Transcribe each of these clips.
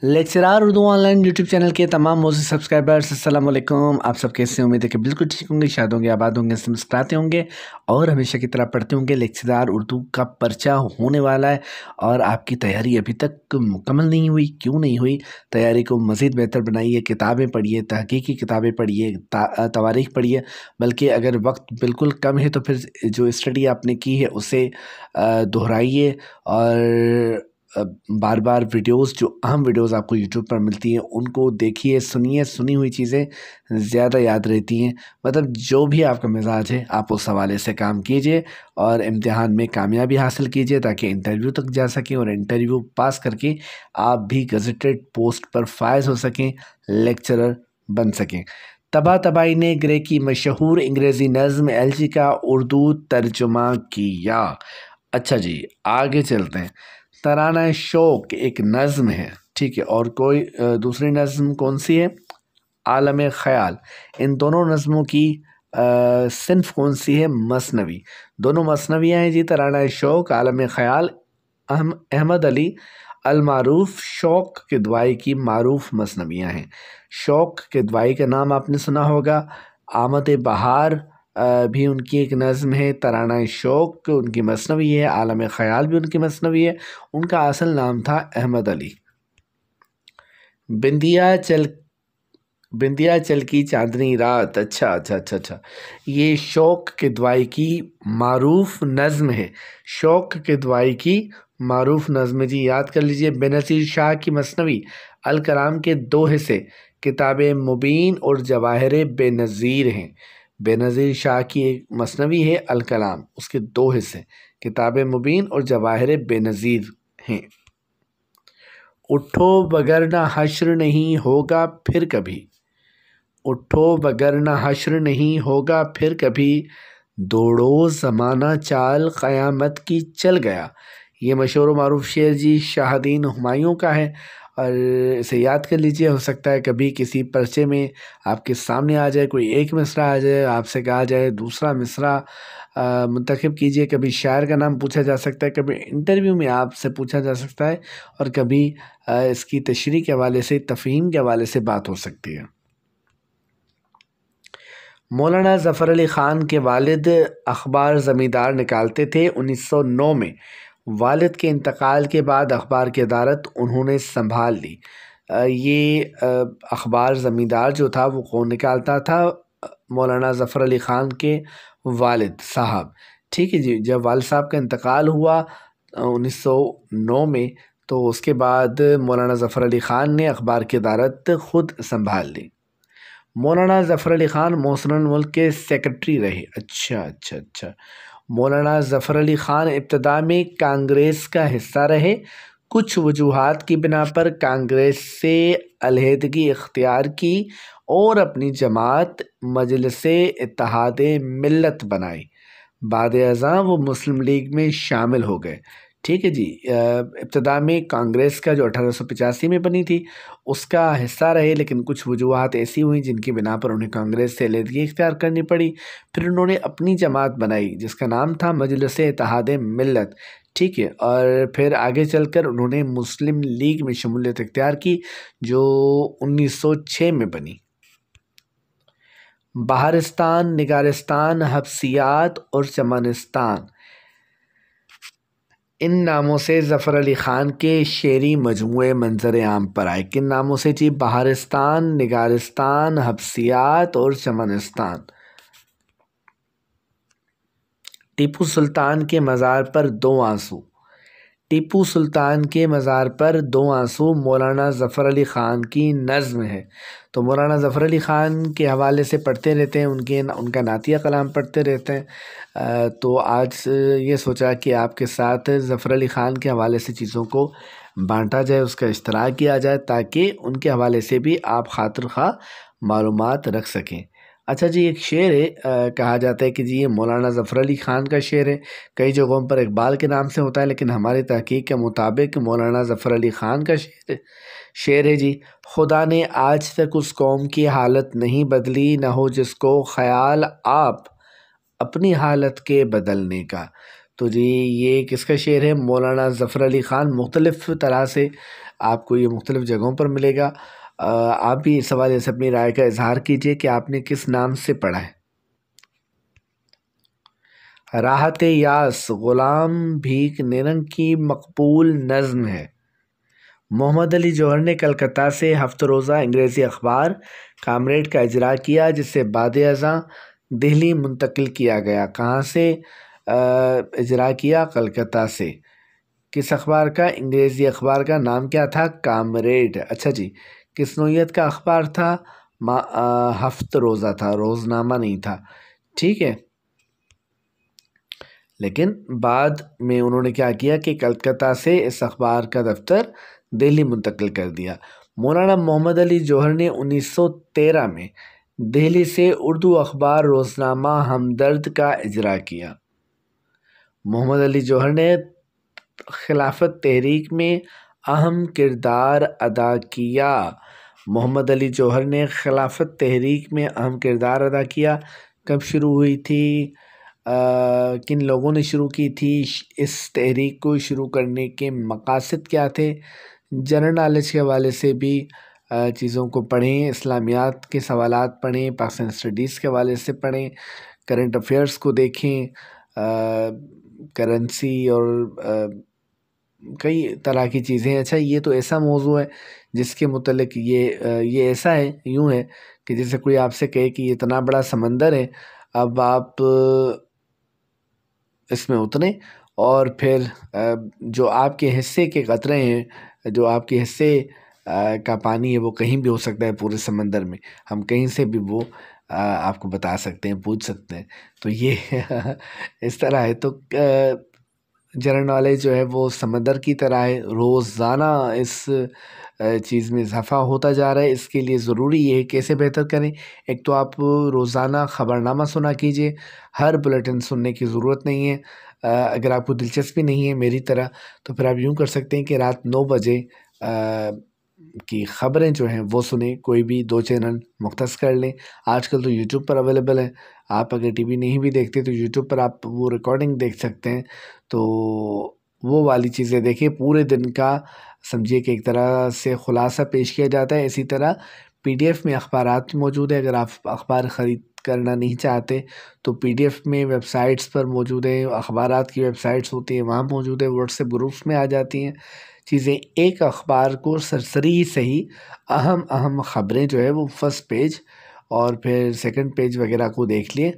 Lecturer Urdu online YouTube channel के तमाम Moz subscribers अस्सलाम वालेकुम। आप सब कैसे उम्मीद है कि बिल्कुल ठीक होंगे, शाद होंगे, आबाद होंगे, मुस्कुराते होंगे और हमेशा की तरह पढ़ते होंगे। लेक्चरार उर्दू का पर्चा होने वाला है और आपकी तैयारी अभी तक मुकम्मल नहीं हुई। क्यों नहीं हुई? तैयारी को मज़ीद बेहतर बनाइए, किताबें पढ़िए, तहक़ीक़ी किताबें पढ़िए, तवारीख़ पढ़िए। बल्कि अगर वक्त बिल्कुल कम है तो फिर जो स्टडी आपने की है उसे दोहराइए और बार बार वीडियोस, जो अहम वीडियोस आपको यूट्यूब पर मिलती हैं उनको देखिए, सुनिए। सुनी हुई चीज़ें ज़्यादा याद रहती हैं। मतलब जो भी आपका मिजाज है आप उस हवाले से काम कीजिए और इम्तिहान में कामयाबी हासिल कीजिए ताकि इंटरव्यू तक जा सकें और इंटरव्यू पास करके आप भी गज़ेटेड पोस्ट पर फायज हो सकें, लेक्चरर बन सकें। तबा तबाई ने ग्रे की मशहूर अंग्रेज़ी नज़्म एलजी का उर्दू तर्जुमा किया। अच्छा जी, आगे चलते हैं। तराना शौक एक नज़्म है, ठीक है, और कोई दूसरी नज़्म कौन सी है? आलम ख़याल। इन दोनों नज़्मों की सिन्फ़ कौन सी है? मसनवी। दोनों मसनवियाँ हैं जी, तराना शौक, आलम ख़याल। अहमद अली अल-मारूफ़ शौक किदवाई की मारूफ़ मसनवियाँ हैं। शौक किदवाई का नाम आपने सुना होगा। आमद बहार भी उनकी एक नज़्म है। तराना शौक उनकी मसनवी है, आलम ख़याल भी उनकी मसनवी है। उनका असल नाम था अहमद अली। बिंदिया चल की चांदनी रात। अच्छा अच्छा अच्छा अच्छा, ये शौक किदवाई की मारूफ नज़्म है। शौक किदवाई की मारूफ नज़्म जी, याद कर लीजिए। बेनज़ीर शाह की मसनवी अल कलाम के दो हिस्से किताब मुबीन और जवाहिर बेनज़ीर हैं। बेनज़ीर शाह की एक मसनवी है अल कलाम, उसके दो हिस्से किताब मुबीन और जवाहिर बेनज़ीर हैं। उठो बगर न हश्र नहीं होगा फिर कभी, उठो बगर न हश्र नहीं होगा फिर कभी, दौड़ो ज़माना चाल क़यामत की चल गया। ये मशहूर मारूफ शेर जी शाहदीन हुमायूं का है और इसे याद कर लीजिए। हो सकता है कभी किसी पर्चे में आपके सामने आ जाए, कोई एक मिसरा आ जाए, आपसे कहा जाए दूसरा मिसरा मुंतखब कीजिए। कभी शायर का नाम पूछा जा सकता है, कभी इंटरव्यू में आपसे पूछा जा सकता है और कभी इसकी तशरीह के हवाले से, तफ़हीम के हवाले से बात हो सकती है। मौलाना ज़फ़र अली ख़ान के वालिद अखबार ज़मींदार निकालते थे। 1909 में वालिद के इंतकाल के बाद अखबार की अदालत उन्होंने संभाल ली। ये अखबार ज़मींदार जो था वो कौन निकालता था? मौलाना ज़फ़र अली ख़ान के वालिद साहब, ठीक है जी। जब वालिद साहब का इंतकाल हुआ 1909 में, तो उसके बाद मौलाना ज़फ़र अली ख़ान ने अखबार की अदालत ख़ुद संभाल ली। मौलाना ज़फ़र अली ख़ान मौसनल मुल्क के सेक्रेटरी रहे। अच्छा अच्छा अच्छा, मौलाना ज़फ़र अली ख़ान इब्तदा में कांग्रेस का हिस्सा रहे। कुछ वजूहात की बिना पर कांग्रेस से अलहदगी इख्तियार की और अपनी जमात मजलिसे इत्तेहादे मिल्लत बनाई। बाद अज़ां वो मुस्लिम लीग में शामिल हो गए, ठीक है जी। इब्तदा में कांग्रेस का जो 1885 में बनी थी उसका हिस्सा रहे, लेकिन कुछ वजूहात ऐसी हुई जिनकी बिना पर उन्हें कांग्रेस से अलहदगी इख्तियार करनी पड़ी। फिर उन्होंने अपनी जमात बनाई जिसका नाम था मजलिसे इत्तेहादे मिल्लत, ठीक है। और फिर आगे चलकर उन्होंने मुस्लिम लीग में शमूलियत इख्तियार की जो 1906 में बनी। बहारिस्तान, निगारिस्तान, हब्सियात और चमनिस्तान, इन नामों से ज़फ़र अली ख़ान के शेरी मजमूए मंज़र आम पर आए। किन नामों से जी? बहारिस्तान, निगारिस्तान, हब्सियात और चमनिस्तान। टीपू सुल्तान के मज़ार पर दो आंसू। टीपू सुल्तान के मज़ार पर दो आंसू मौलाना ज़फ़र अली ख़ान की नज़्म है। तो मौलाना ज़फ़र अली ख़ान के हवाले से पढ़ते रहते हैं, उनका नातिया कलाम पढ़ते रहते हैं। तो आज ये सोचा कि आपके साथ ज़फ़र अली ख़ान के हवाले से चीज़ों को बांटा जाए, उसका इश्तराक किया जाए ताकि उनके हवाले से भी आप खातिर ख़्वाह मालूमात रख सकें। अच्छा जी, एक शेर है, कहा जाता है कि जी ये मौलाना ज़फ़र अली ख़ान का शेर है। कई जगहों पर इकबाल के नाम से होता है, लेकिन हमारी तहक़ीक़ के मुताबिक मौलाना ज़फ़र अली ख़ान का शेर है जी। खुदा ने आज तक उस कौम की हालत नहीं बदली, न हो जिसको ख़याल आप अपनी हालत के बदलने का। तो जी ये किसका शेर है? मौलाना ज़फ़र अली ख़ान। मुख्तलिफ़ तरह से आपको ये मुख्तलिफ़ जगहों पर मिलेगा। आप भी इस हवाले से अपनी राय का इज़हार कीजिए कि आपने किस नाम से पढ़ा है। राहत यास ग़ुलाम भीख निरंग की मकबूल नज़्म है। मोहम्मद अली जौहर ने कलकत्ता से हफ्त रोज़ा अंग्रेज़ी अखबार कामरेड का इजरा किया, जिसे बाद अज़ां दिल्ली मुंतकिल किया गया। कहाँ से इजरा किया? कलकत्ता से। किस अखबार का? अंग्रेज़ी अखबार का नाम क्या था? कामरेड। अच्छा जी, किस नौइयत का अखबार था? हफ्त रोज़ा था, रोज़नामा नहीं था। ठीक है, लेकिन बाद में उन्होंने क्या किया कि कलकत्ता से इस अखबार का दफ्तर दिल्ली मुंतकिल कर दिया। मौलाना मोहम्मद अली जौहर ने 1913 में दिल्ली से उर्दू अखबार रोज़नामा हमदर्द का इजरा किया। मोहम्मद अली जौहर ने खिलाफत तहरीक में अहम किरदार अदा किया। मोहम्मद अली जौहर ने खिलाफत तहरीक में अहम किरदार अदा किया। कब शुरू हुई थी? किन लोगों ने शुरू की थी? इस तहरीक को शुरू करने के मकासद क्या थे? जनरल नॉलेज के हवाले से भी चीज़ों को पढ़ें, इस्लामियात के सवालात पढ़ें, पाकिस्तान स्टडीज़ के हवाले से पढ़ें, करंट अफेयर्स को देखें, करेंसी और कई तरह की चीज़ें। अच्छा, ये तो ऐसा मौजू है जिसके मुतल्लिक ये ऐसा है, यूँ है कि जैसे कोई आपसे कहे कि ये इतना बड़ा समंदर है, अब आप इसमें उतरें और फिर जो आपके हिस्से के कतरे हैं, जो आपके हिस्से का पानी है, वो कहीं भी हो सकता है पूरे समंदर में। हम कहीं से भी वो आपको बता सकते हैं, पूछ सकते हैं। तो ये इस तरह है। तो जनरल नॉलेज जो है वो समंदर की तरह है, रोज़ाना इस चीज़ में इजाफ़ा होता जा रहा है। इसके लिए ज़रूरी ये है कैसे बेहतर करें। एक तो आप रोज़ाना ख़बरनामा सुना कीजिए, हर बुलेटिन सुनने की ज़रूरत नहीं है। अगर आपको दिलचस्पी नहीं है मेरी तरह, तो फिर आप यूँ कर सकते हैं कि रात 9 बजे की ख़बरें जो हैं वो सुनें। कोई भी 2 चैनल मुख्तस कर लें। आजकल तो यूट्यूब पर अवेलेबल है। आप अगर टीवी नहीं भी देखते तो यूट्यूब पर आप वो रिकॉर्डिंग देख सकते हैं। तो वो वाली चीज़ें देखिए। पूरे दिन का समझिए कि एक तरह से ख़ुलासा पेश किया जाता है। इसी तरह पीडीएफ में अखबारात मौजूद है। अगर आप अखबार ख़रीद करना नहीं चाहते तो पीडीएफ में वेबसाइट्स पर मौजूद है, अखबारात की वेबसाइट्स होती हैं वहाँ मौजूद है, व्हाट्सएप ग्रुप्स में आ जाती हैं चीज़ें। एक अखबार को सरसरी ही सही अहम अहम ख़बरें जो है वो फर्स्ट पेज और फिर सेकंड पेज वगैरह को देख लिए,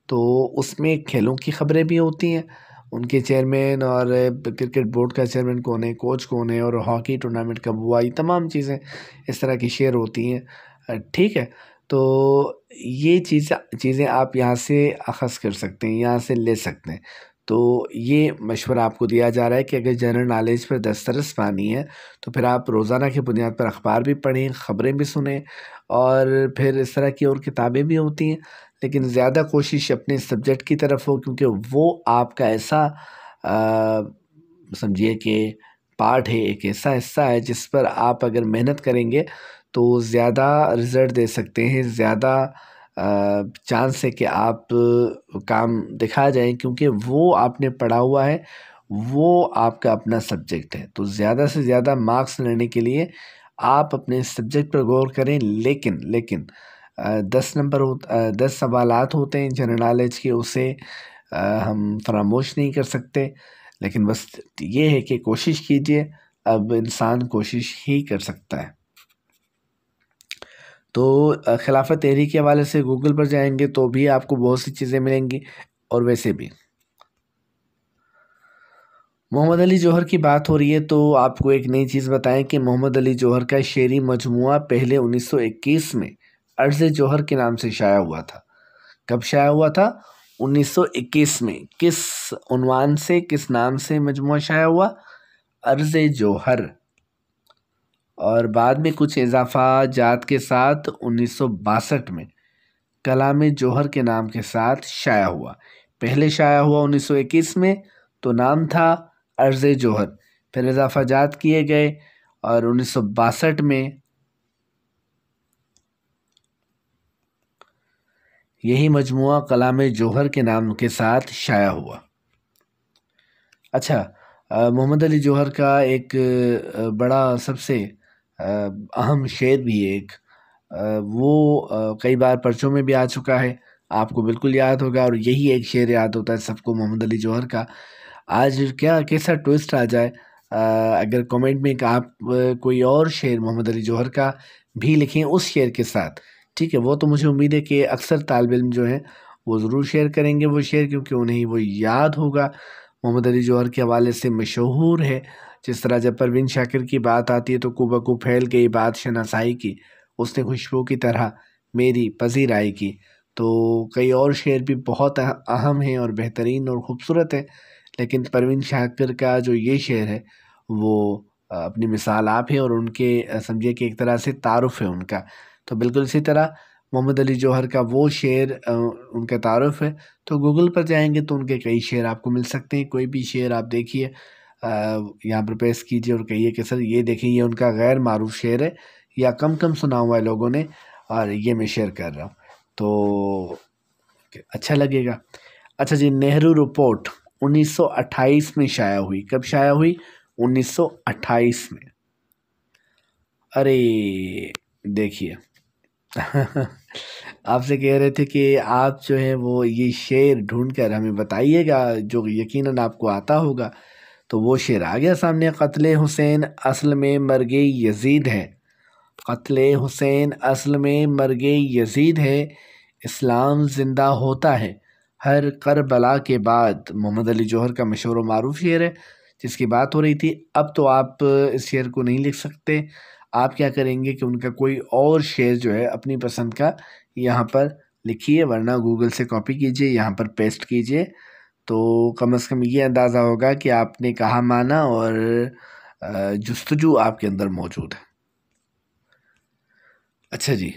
तो उसमें खेलों की ख़बरें भी होती हैं। उनके चेयरमैन और क्रिकेट बोर्ड का चेयरमैन कौन है, कोच कौन है और हॉकी टूर्नामेंट कब हुआ, ये तमाम चीज़ें इस तरह की शेयर होती हैं। ठीक है, तो ये चीज़ें आप यहाँ से अख़ज़ कर सकते हैं, यहाँ से ले सकते हैं। तो ये मशवरा आपको दिया जा रहा है कि अगर जनरल नॉलेज पर दस्तरस पानी है तो फिर आप रोज़ाना की बुनियाद पर अखबार भी पढ़ें, ख़बरें भी सुनें और फिर इस तरह की और किताबें भी होती हैं। लेकिन ज़्यादा कोशिश अपने सब्जेक्ट की तरफ हो, क्योंकि वो आपका ऐसा समझिए कि पार्ट है, एक ऐसा हिस्सा है जिस पर आप अगर मेहनत करेंगे तो ज़्यादा रिज़ल्ट दे सकते हैं, ज़्यादा चांस है कि आप काम दिखा जाएँ, क्योंकि वो आपने पढ़ा हुआ है, वो आपका अपना सब्जेक्ट है। तो ज़्यादा से ज़्यादा मार्क्स लेने के लिए आप अपने सब्जेक्ट पर गौर करें। लेकिन 10 सवालात होते हैं जनरल नॉलेज के, उसे हम फरामोश नहीं कर सकते। लेकिन बस ये है कि कोशिश कीजिए, अब इंसान कोशिश ही कर सकता है। तो खिलाफत तहरीक के हवाले से गूगल पर जाएंगे तो भी आपको बहुत सी चीज़ें मिलेंगी। और वैसे भी मोहम्मद अली जौहर की बात हो रही है तो आपको एक नई चीज़ बताएं कि मोहम्मद अली जौहर का शेरी मजमुआ पहले 1921 में अर्ज़ जौहर के नाम से शाया हुआ था। कब शाया हुआ था? 1921 में। किस उन्वान से, किस नाम से मजमुआ शाया हुआ? अर्ज़ जौहर। और बाद में कुछ इजाफा जात के साथ 1962 में कलाम जौहर के नाम के साथ शाया हुआ। पहले शाया हुआ 1921 में तो नाम था अर्ज़ जौहर, फिर इजाफा जात किए गए और 1962 में यही मजमुआ कलाम जौहर के नाम के साथ शाया हुआ। अच्छा, मोहम्मद अली जौहर का एक बड़ा सबसे अहम शेर भी है एक, वो कई बार पर्चों में भी आ चुका है, आपको बिल्कुल याद होगा, और यही एक शेर याद होता है सबको मोहम्मद अली जौहर का। आज क्या कैसा ट्विस्ट आ जाए, अगर कमेंट में एक आप कोई और शेर मोहम्मद अली जौहर का भी लिखें उस शेर के साथ, ठीक है, वो तो मुझे उम्मीद है कि अक्सर तालिब इल्म जो हैं वो ज़रूर शेयर करेंगे वो शेर, क्योंकि उन्हें वो याद होगा। मोहम्मद अली जौहर के हवाले से मशहूर है, जिस तरह जब परवीन शाकिर की बात आती है तो कुबकू फैल गई बात शनासाई की, उसने खुशबू की तरह मेरी पजीराई की। तो कई और शेर भी बहुत अहम हैं और बेहतरीन और ख़ूबसूरत हैं, लेकिन परवीन शाकिर का जो ये शेर है वो अपनी मिसाल आप है, और उनके समझिए कि एक तरह से तारुफ़ है उनका। तो बिल्कुल इसी तरह मोहम्मद अली जौहर का वो शेर उनका तारुफ़ है। तो गूगल पर जाएंगे तो उनके कई शेर आपको मिल सकते हैं, कोई भी शेर आप देखिए, यहाँ पर पेश कीजिए और कहिए कि सर ये देखिए ये उनका गैर मारूफ शेर है या कम कम सुना हुआ है लोगों ने, और ये मैं शेयर कर रहा हूँ, तो अच्छा लगेगा। अच्छा जी, नेहरू रिपोर्ट 1928 में शाया हुई, कब शाया हुई? 1928 में। अरे देखिए आपसे कह रहे थे कि आप जो है वो ये शेर ढूंढ कर हमें बताइएगा जो यकीनन आपको आता होगा, तो वो शेर आ गया सामने। कत्ले हुसैन असल में मर्गे यजीद है, कत्ले हुसैन असल में मर्गे यजीद है, इस्लाम ज़िंदा होता है हर करबला के बाद। मोहम्मद अली जौहर का मशहूर व मारूफ शेर है जिसकी बात हो रही थी। अब तो आप इस शेर को नहीं लिख सकते, आप क्या करेंगे कि उनका कोई और शेर जो है अपनी पसंद का यहाँ पर लिखिए, वरना गूगल से कॉपी कीजिए, यहाँ पर पेस्ट कीजिए, तो कम से कम ये अंदाज़ा होगा कि आपने कहा माना और जुस्तजू आपके अंदर मौजूद है। अच्छा जी,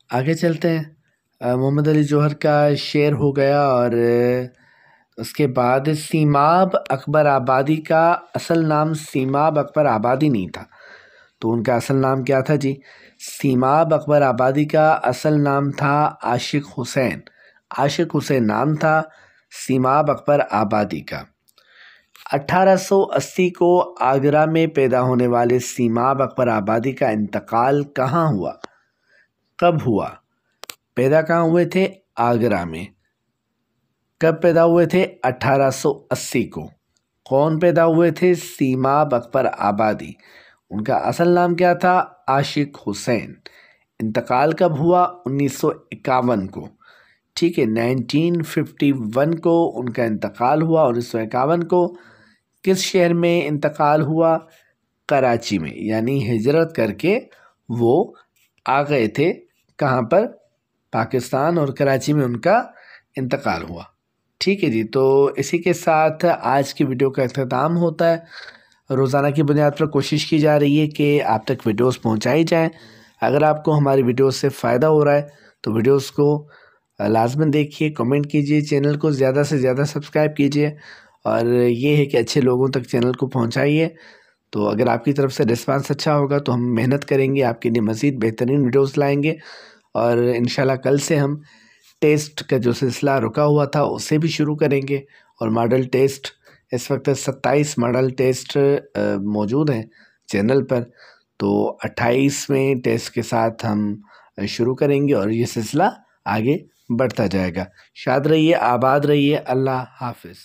आगे चलते हैं। मोहम्मद अली जौहर का शेर हो गया, और उसके बाद सीमाब अकबर आबादी का असल नाम सीमाब अकबर आबादी नहीं था, तो उनका असल नाम क्या था जी? सीमाब अकबर आबादी का असल नाम था आशिक हुसैन, आशिक हुसैन नाम था सीमाब अकबर आबादी का। 1880 को आगरा में पैदा होने वाले सीमाब अकबर आबादी का इंतकाल कहाँ हुआ, कब हुआ? पैदा कहाँ हुए थे? आगरा में। कब पैदा हुए थे? 1880 को। कौन पैदा हुए थे? सीमाब अकबर आबादी। उनका असल नाम क्या था? आशिक हुसैन। इंतकाल कब हुआ? 1951 को, ठीक है, 1951 को उनका इंतकाल हुआ। 1951 को किस शहर में इंतकाल हुआ? कराची में, यानी हिजरत करके वो आ गए थे कहाँ पर? पाकिस्तान, और कराची में उनका इंतकाल हुआ। ठीक है जी, तो इसी के साथ आज की वीडियो का अख्ताम होता है। रोज़ाना की बुनियाद पर कोशिश की जा रही है कि आप तक वीडियोस पहुंचाई जाएं। अगर आपको हमारी वीडियोस से फ़ायदा हो रहा है तो वीडियोस को लाजमन देखिए, कमेंट कीजिए, चैनल को ज़्यादा से ज़्यादा सब्सक्राइब कीजिए, और ये है कि अच्छे लोगों तक चैनल को पहुँचाइए। तो अगर आपकी तरफ से रिस्पांस अच्छा होगा तो हम मेहनत करेंगे, आपके लिए मज़ीद बेहतरीन वीडियोस लाएंगे, और इंशाल्लाह कल से हम टेस्ट का जो सिलसिला रुका हुआ था उसे भी शुरू करेंगे। और मॉडल टेस्ट, इस वक्त 27 मॉडल टेस्ट मौजूद हैं चैनल पर, तो 28वें टेस्ट के साथ हम शुरू करेंगे और ये सिलसिला आगे बढ़ता जाएगा। शाद रहिए, आबाद रहिए, अल्लाह हाफिज़।